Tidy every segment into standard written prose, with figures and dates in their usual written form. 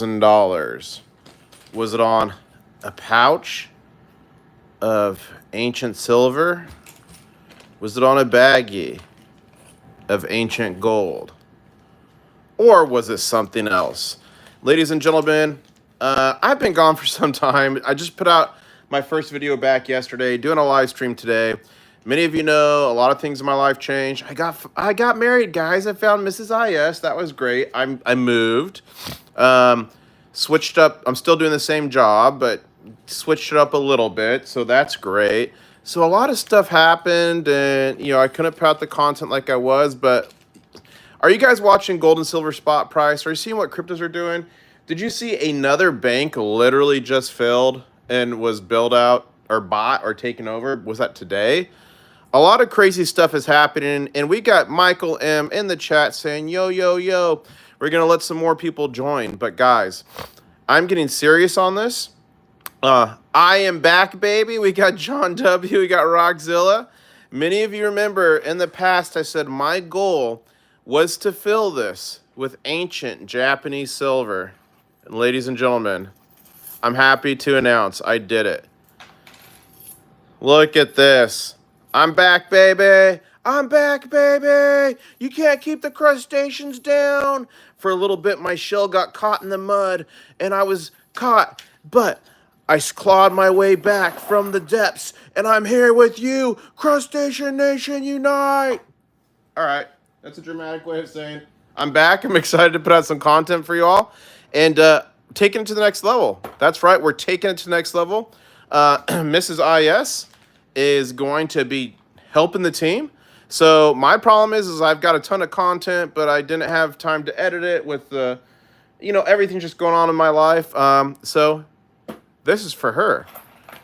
$1,000. Was it on a pouch of ancient silver? Was it on a baggie of ancient gold? Or was it something else? Ladies and gentlemen, I've been gone for some time. I just put out my first video back yesterday, doing a live stream today. Many of you know a lot of things in my life changed. I got married, guys. I found Mrs. IS. That was great. I moved. Switched up. I'm still doing the same job, but switched it up a little bit, so that's great. So a lot of stuff happened, and I couldn't put out the content like I was. But are you guys watching gold and silver spot price? Are you seeing what cryptos are doing? Did you see another bank literally just failed and was built out or bought or taken over? Was that today? A lot of crazy stuff is happening, and we got Michael M in the chat saying, yo, yo, yo, we're going to let some more people join. But guys, I'm getting serious on this. I am back, baby. We got John W. We got Rockzilla. Many of you remember in the past I said my goal was to fill this with ancient Japanese silver. And ladies and gentlemen, I'm happy to announce I did it. Look at this. I'm back, baby. I'm back, baby. You can't keep the crustaceans down. For a little bit, my shell got caught in the mud, and I was caught. But I clawed my way back from the depths, and I'm here with you. Crustacean Nation, unite. All right. That's a dramatic way of saying I'm back. I'm excited to put out some content for you all and taking it to the next level. That's right. We're taking it to the next level. Mrs. IS is going to be helping the team. So my problem is I've got a ton of content, but I didn't have time to edit it with the, everything just going on in my life. So this is for her.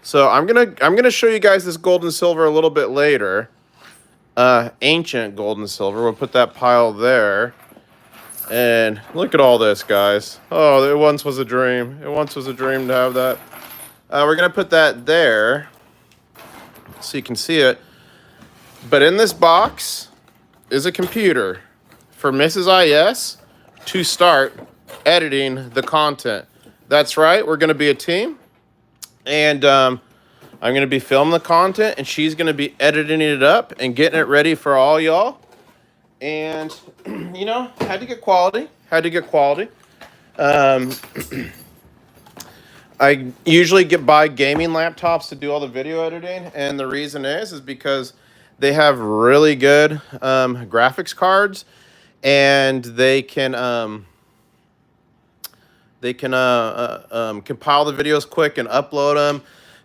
So I'm gonna show you guys this gold and silver a little bit later. Ancient gold and silver. We'll put that pile there. And look at all this, guys. Oh, it once was a dream. It once was a dream to have that. We're gonna put that there so you can see it. But in this box is a computer for Mrs. IS to start editing the content. That's right, we're going to be a team. And I'm going to be filming the content, and she's going to be editing it up and getting it ready for all y'all. And, had to get quality. I usually buy gaming laptops to do all the video editing, and the reason is because they have really good graphics cards, and they can compile the videos quick and upload them.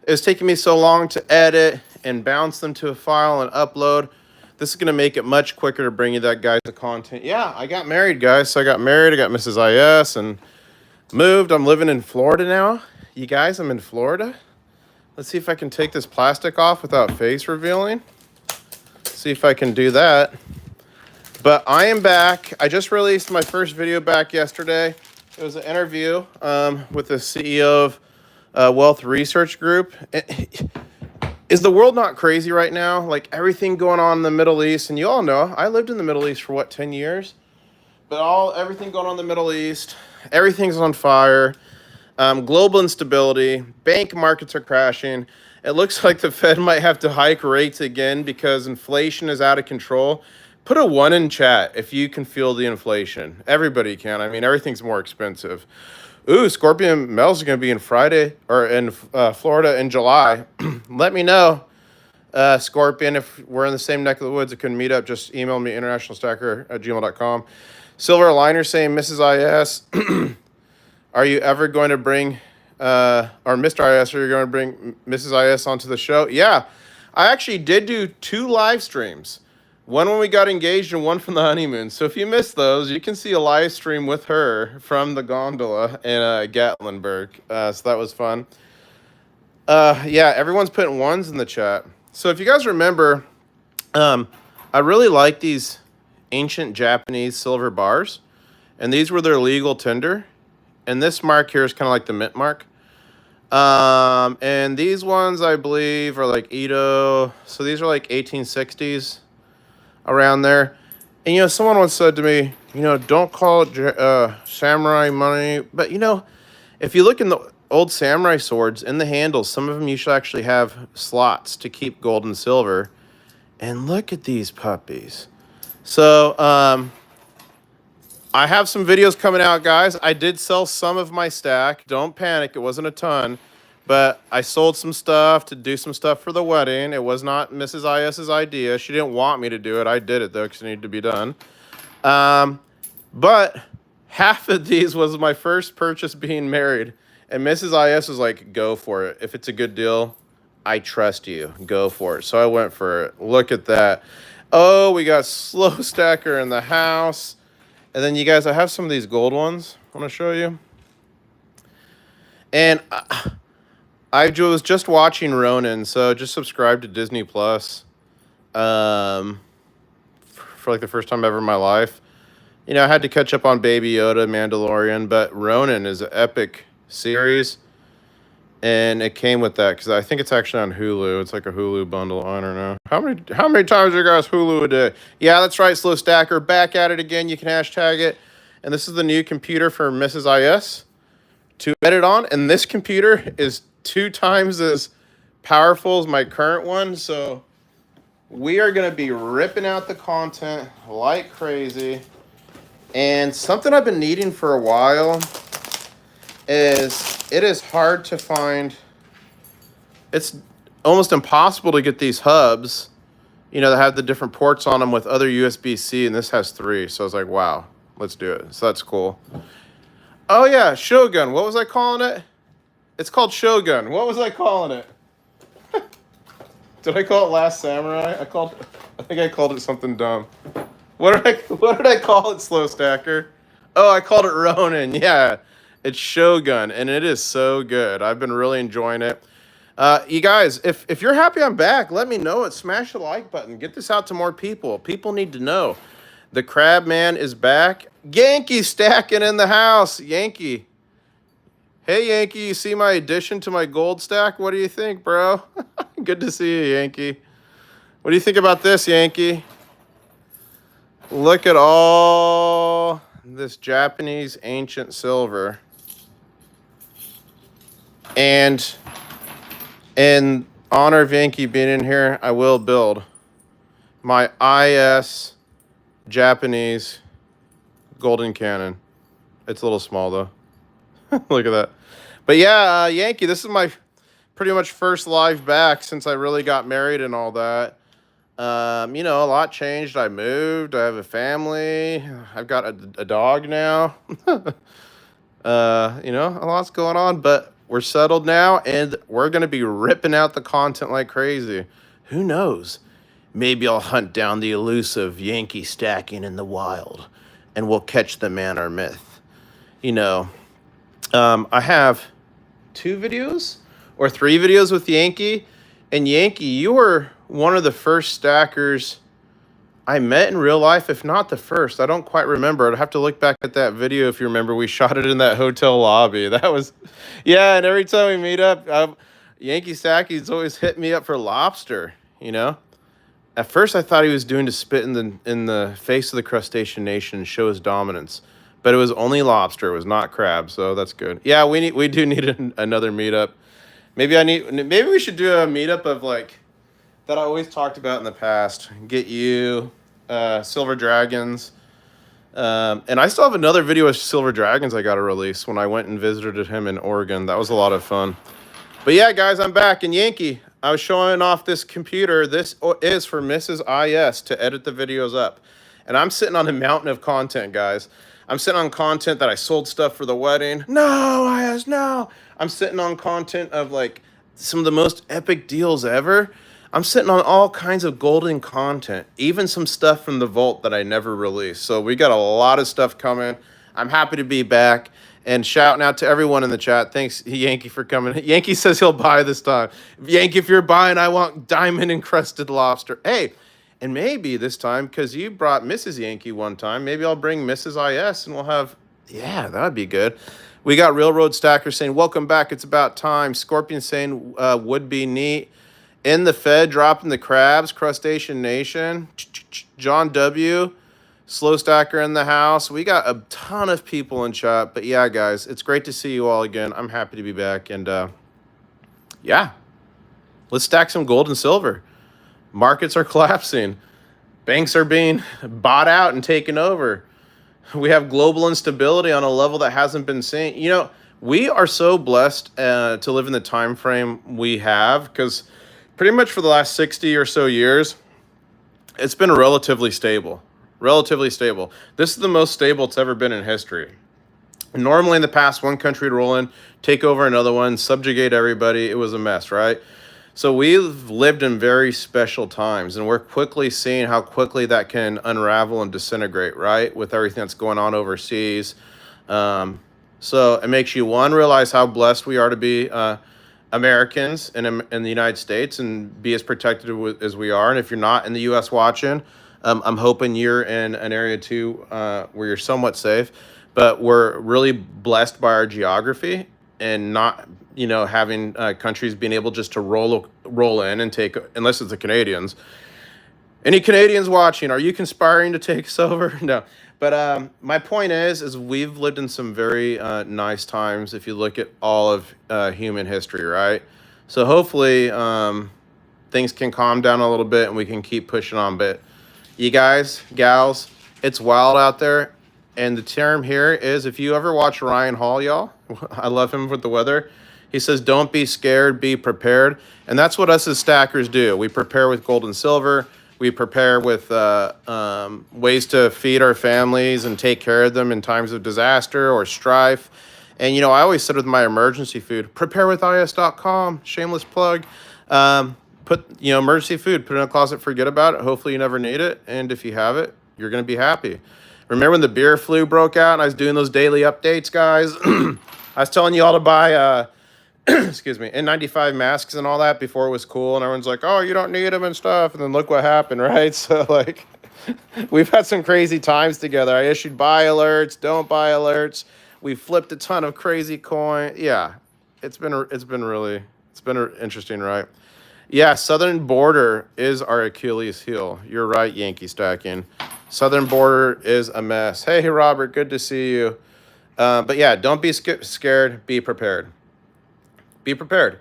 It's taking me so long to edit and bounce them to a file and upload. This is going to make it much quicker to bring you that guys the content. Yeah, I got married, guys. So I got married. I got Mrs. IS and moved. I'm living in Florida now. You guys, I'm in Florida. Let's see if I can take this plastic off without face revealing. See if I can do that. But I am back. I just released my first video back yesterday. It was an interview with the CEO of Wealth Research Group. Is the world not crazy right now? Like everything going on in the Middle East, and you all know I lived in the Middle East for 10 years. But everything going on in the Middle East, everything's on fire. Global instability, bank markets are crashing. It looks like the Fed might have to hike rates again because inflation is out of control. Put a 1 in chat if you can feel the inflation. Everybody can. I mean, everything's more expensive. Ooh, Scorpion Mel's going to be in Florida in July. Let me know, Scorpion, if we're in the same neck of the woods. It couldn't meet up. Just email me, internationalstacker@gmail.com. Silver Liner saying, Mrs. IS, are you ever going to bring, or Mr. IS, are you going to bring Mrs. IS onto the show? Yeah, I actually did do 2 live streams. One when we got engaged and one from the honeymoon. So if you missed those, you can see a live stream with her from the gondola in Gatlinburg. So that was fun. Yeah, everyone's putting 1s in the chat. So if you guys remember, I really like these ancient Japanese silver bars. And these were their legal tender. And this mark here is kind of like the mint mark. And these ones, I believe, are like Edo. So these are like 1860s, around there. And, someone once said to me, You know, don't call it samurai money. But, you know, if you look in the old samurai swords, in the handles, some of them you should actually have slots to keep gold and silver. And look at these puppies. So, I have some videos coming out, guys. I did sell some of my stack. Don't panic. It wasn't a ton. But I sold some stuff to do some stuff for the wedding. It was not Mrs. IS's idea. She didn't want me to do it. I did it, though, because it needed to be done. But half of these was my first purchase being married. And Mrs. IS was like, go for it. If it's a good deal, I trust you. Go for it. So I went for it. Look at that. Oh, we got Slow Stacker in the house. And then, you guys, I have some of these gold ones I want to show you. And I was just watching Ronin, so just subscribe to Disney Plus for like the first time ever in my life. You know, I had to catch up on Baby Yoda, Mandalorian, but Ronin is an epic series. And it came with that because I think it's actually on Hulu. It's like a Hulu bundle. I don't know. How many times you guys Hulu a day? Yeah, that's right, Slow Stacker. Back at it again. You can hashtag it. And this is the new computer for Mrs. IS to edit on. And this computer is 2 times as powerful as my current one. So we are going to be ripping out the content like crazy. And something I've been needing for a while is it is hard to find. It's almost impossible to get these hubs, you know, that have the different ports on them with other USB-C, and this has 3. So I was like, wow, let's do it. So that's cool. Oh yeah, Shogun. What was I calling it? It's called Shogun. What was I calling it? Did I call it Last Samurai? I think I called it something dumb. What did I call it, Slow Stacker? Oh, I called it Ronin. Yeah. It's Shogun, and it is so good. I've been really enjoying it. You guys, if you're happy I'm back, let me know it. Smash the like button. Get this out to more people. People need to know. The Crab Man is back. Yankee stacking in the house. Yankee. Hey, Yankee, you see my addition to my gold stack? What do you think, bro? Good to see you, Yankee. What do you think about this, Yankee? Look at all this Japanese ancient silver. And in honor of Yankee being in here, I will build my IS Japanese golden cannon. It's a little small, though. Look at that. But yeah, Yankee, this is my pretty much first live back since I really got married and all that. You know, a lot changed. I moved. I have a family. I've got a dog now. You know, a lot's going on, but we're settled now, and we're going to be ripping out the content like crazy. Who knows? Maybe I'll hunt down the elusive Yankee stacking in the wild, and we'll catch the man or myth. You know, I have 2 videos or 3 videos with Yankee, and Yankee, you were one of the first stackers I met in real life, if not the first. I don't quite remember. I'd have to look back at that video if you remember. We shot it in that hotel lobby. That was, yeah, and every time we meet up, Yankee Stacky's always hit me up for lobster, you know? At first, I thought he was doing to spit in the face of the crustacean nation and show his dominance. But it was only lobster. It was not crab, so that's good. Yeah, we do need another meetup. Maybe we should do a meetup of like that I always talked about in the past. Get you, Silver Dragons. And I still have another video of Silver Dragons I got to release when I went and visited him in Oregon. That was a lot of fun. But yeah, guys, I'm back. And Yankee, I was showing off this computer. This is for Mrs. IS to edit the videos up. And I'm sitting on a mountain of content, guys. I'm sitting on content that I sold stuff for the wedding. No, IS, no. I'm sitting on content of like some of the most epic deals ever. I'm sitting on all kinds of golden content, even some stuff from the vault that I never released. So we got a lot of stuff coming. I'm happy to be back and shouting out to everyone in the chat. Thanks, Yankee, for coming. Yankee says he'll buy this time. Yankee, if you're buying, I want diamond encrusted lobster. Hey, and maybe this time, because you brought Mrs. Yankee one time, maybe I'll bring Mrs. IS and we'll have, yeah, that'd be good. We got Railroad Stacker saying, welcome back, it's about time. Scorpion saying, would be neat. In the Fed, dropping the crabs, Crustacean Nation. John W. Slow Stacker in the house. We got a ton of people in chat. But yeah, guys, it's great to see you all again. I'm happy to be back. And yeah, let's stack some gold and silver. Markets are collapsing. Banks are being bought out and taken over. We have global instability on a level that hasn't been seen. You know, we are so blessed to live in the time frame we have, because pretty much for the last 60 or so years, it's been relatively stable. Relatively stable. This is the most stable it's ever been in history. Normally in the past, one country would roll in, take over another one, subjugate everybody. It was a mess, right? So we've lived in very special times, and we're quickly seeing how quickly that can unravel and disintegrate, right? With everything that's going on overseas. So it makes you, one, realize how blessed we are to be Americans in the United States and be as protected as we are. And if you're not in the U.S. watching, I'm hoping you're in an area too where you're somewhat safe. But we're really blessed by our geography and not, you know, having countries being able just to roll in and take, unless it's the Canadians. Any Canadians watching, are you conspiring to take us over? No. But my point is we've lived in some very nice times if you look at all of human history, right? So hopefully things can calm down a little bit and we can keep pushing on. But you guys, gals, it's wild out there. And the term here is, if you ever watch Ryan Hall, y'all, I love him with the weather. He says, don't be scared, be prepared. And that's what us as stackers do. We prepare with gold and silver. We prepare with ways to feed our families and take care of them in times of disaster or strife. And, you know, I always said with my emergency food, prepare with is.com, shameless plug. Put, you know, emergency food, put it in a closet, forget about it. Hopefully you never need it. And if you have it, you're going to be happy. Remember when the beer flu broke out and I was doing those daily updates, guys? I was telling you all to buy, excuse me, N95 masks and all that before it was cool. And everyone's like, oh, you don't need them and stuff. And then look what happened, right? So, like, we've had some crazy times together. I issued buy alerts, don't buy alerts. We flipped a ton of crazy coin. Yeah, it's been interesting, right? Yeah, southern border is our Achilles heel. You're right, Yankee stacking. Southern border is a mess. Hey, Robert, good to see you. But yeah, don't be scared. Be prepared. Be prepared.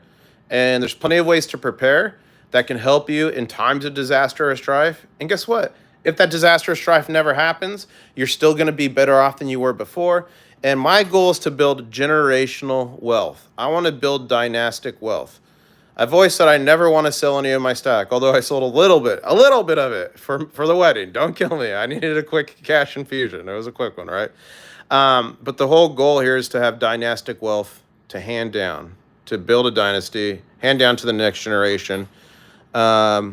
And there's plenty of ways to prepare that can help you in times of disaster or strife. And guess what? If that disaster or strife never happens, you're still going to be better off than you were before. And my goal is to build generational wealth. I want to build dynastic wealth. I've always said I never want to sell any of my stock, although I sold a little bit of it for the wedding. Don't kill me. I needed a quick cash infusion. It was a quick one, right? But the whole goal here is to have dynastic wealth to hand down, to build a dynasty, hand down to the next generation, but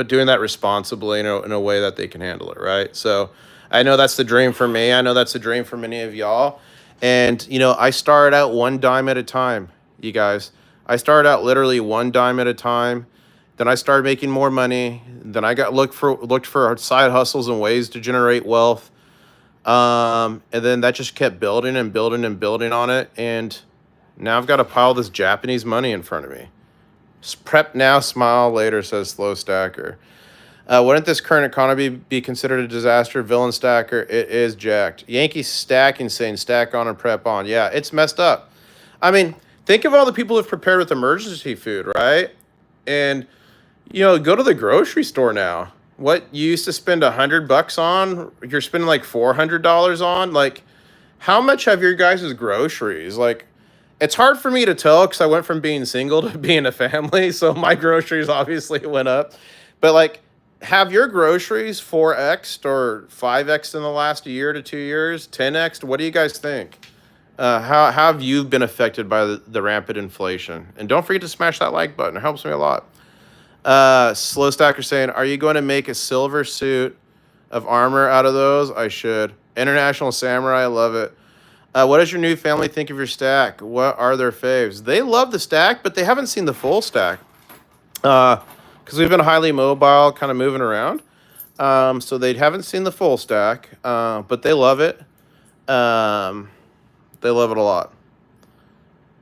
doing that responsibly in a way that they can handle it, right? So I know that's the dream for me. I know that's the dream for many of y'all. And, you know, I started out one dime at a time, you guys. I started out literally one dime at a time. Then I started making more money. Then I got looked for side hustles and ways to generate wealth. And then that just kept building and building and building on it. And now I've got a pile of this Japanese money in front of me. Prep now, smile later, says Slow Stacker. Wouldn't this current economy be considered a disaster? Villain Stacker, it is jacked. Yankee stacking, saying stack on and prep on. Yeah, it's messed up. I mean, think of all the people who've prepared with emergency food, right? And, you know, go to the grocery store now. What you used to spend $100 on, you're spending like $400 on. Like, how much have your guys' groceries? Like, it's hard for me to tell because I went from being single to being a family. So my groceries obviously went up. But, like, have your groceries 4x'd or 5x'd in the last year to 2 years? 10x'd? What do you guys think? How have you been affected by the rampant inflation? And don't forget to smash that like button. It helps me a lot. Slow Stacker saying, are you going to make a silver suit of armor out of those? I should. International Samurai, I love it. What does your new family think of your stack? What are their faves? They love the stack, but they haven't seen the full stack. Because we've been highly mobile, kind of moving around. So they haven't seen the full stack, but they love it. They love it a lot.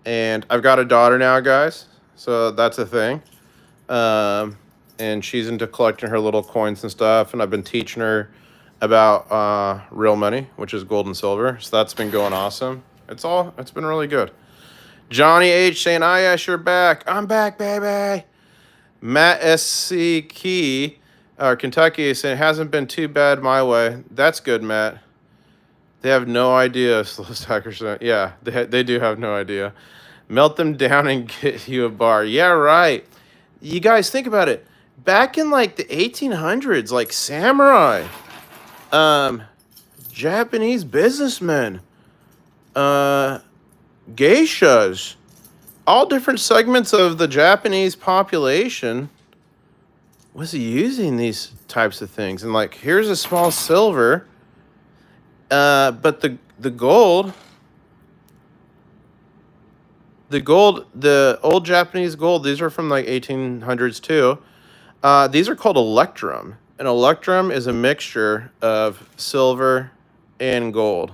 And I've got a daughter now, guys. So that's a thing. And she's into collecting her little coins and stuff. And I've been teaching her about real money, which is gold and silver. So that's been going awesome. It's been really good. Johnny H saying, "Ah, yes, you're back. I'm back, baby." Matt SC Key, Kentucky, is saying, "Hasn't been too bad my way." That's good, Matt. They have no idea, slow stackers. Yeah, they do have no idea. Melt them down and get you a bar. Yeah, right. You guys think about it. Back in like the 1800s, like samurai, Japanese businessmen, geishas, all different segments of the Japanese population was using these types of things. And like, here's a small silver, but the gold, the old Japanese gold, these are from like 1800s too. These are called Electrum. An Electrum is a mixture of silver and gold.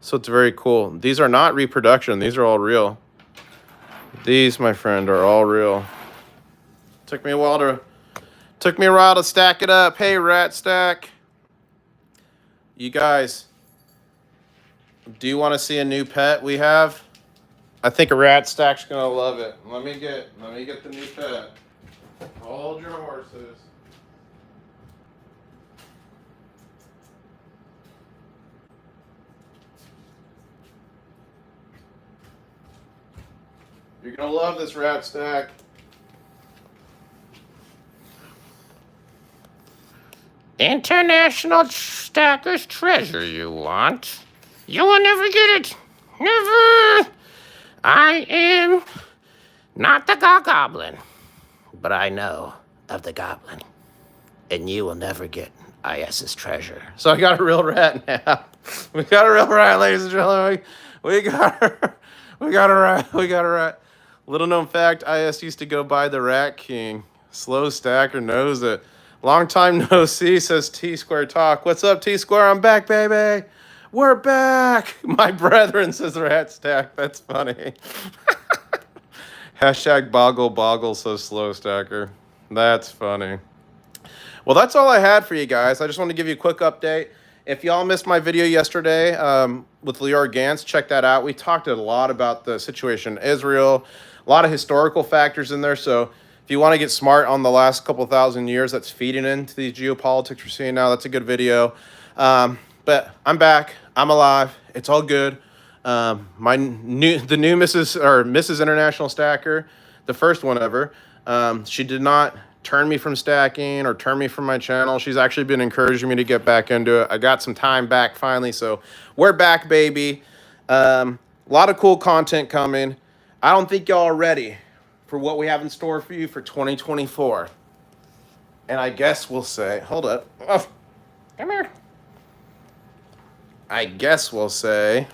So it's very cool. These are not reproduction. These are all real. These, my friend, are all real. Took me a while to stack it up. Hey, Rat Stack. You guys, do you want to see a new pet we have? I think a Rat Stack's gonna love it. Let me get the new pet. Hold your horses. You're gonna love this, Rat Stack. International Stacker's treasure you want? You will never get it. Never. I am not the Goblin, but I know of the Goblin, and you will never get IS's treasure. So I got a real rat now. We got a real rat, ladies and gentlemen. We got a rat. Little known fact, IS used to go by the Rat King. Slow stacker knows it. Long time no see, says T-Square Talk. What's up, T-Square? I'm back, baby. We're back. My brethren, says Rat Stack. That's funny. Hashtag boggle, says Slow Stacker. That's funny. Well, that's all I had for you guys. I just want to give you a quick update. If y'all missed my video yesterday with Lior Gantz, check that out. We talked a lot about the situation in Israel, a lot of historical factors in there. So if you want to get smart on the last couple thousand years that's feeding into these geopolitics we're seeing now, that's a good video. But I'm back. I'm alive. It's all good. The new Mrs. International Stacker, the first one ever. She did not turn me from stacking or turn me from my channel. She's actually been encouraging me to get back into it. I got some time back finally, so we're back, baby. A lot of cool content coming. I don't think y'all are ready for what we have in store for you for 2024. And I guess we'll say, hold up. Oh, come here. I guess we'll say,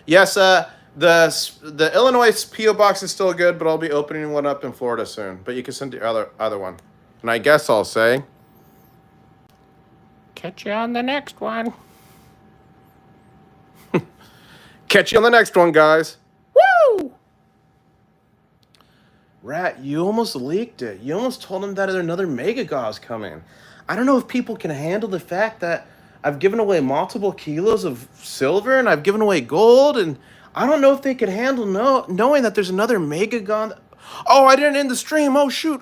yes, the Illinois P.O. box is still good, but I'll be opening one up in Florida soon. But you can send the other one. And I guess I'll say, catch you on the next one. catch you on the next one, guys. Woo! Rat, you almost leaked it. You almost told him that another Mega Gaw's coming. I don't know if people can handle the fact that I've given away multiple kilos of silver and I've given away gold, and I don't know if they could handle knowing that there's another Mega Gaw. Oh, I didn't end the stream. Oh, shoot.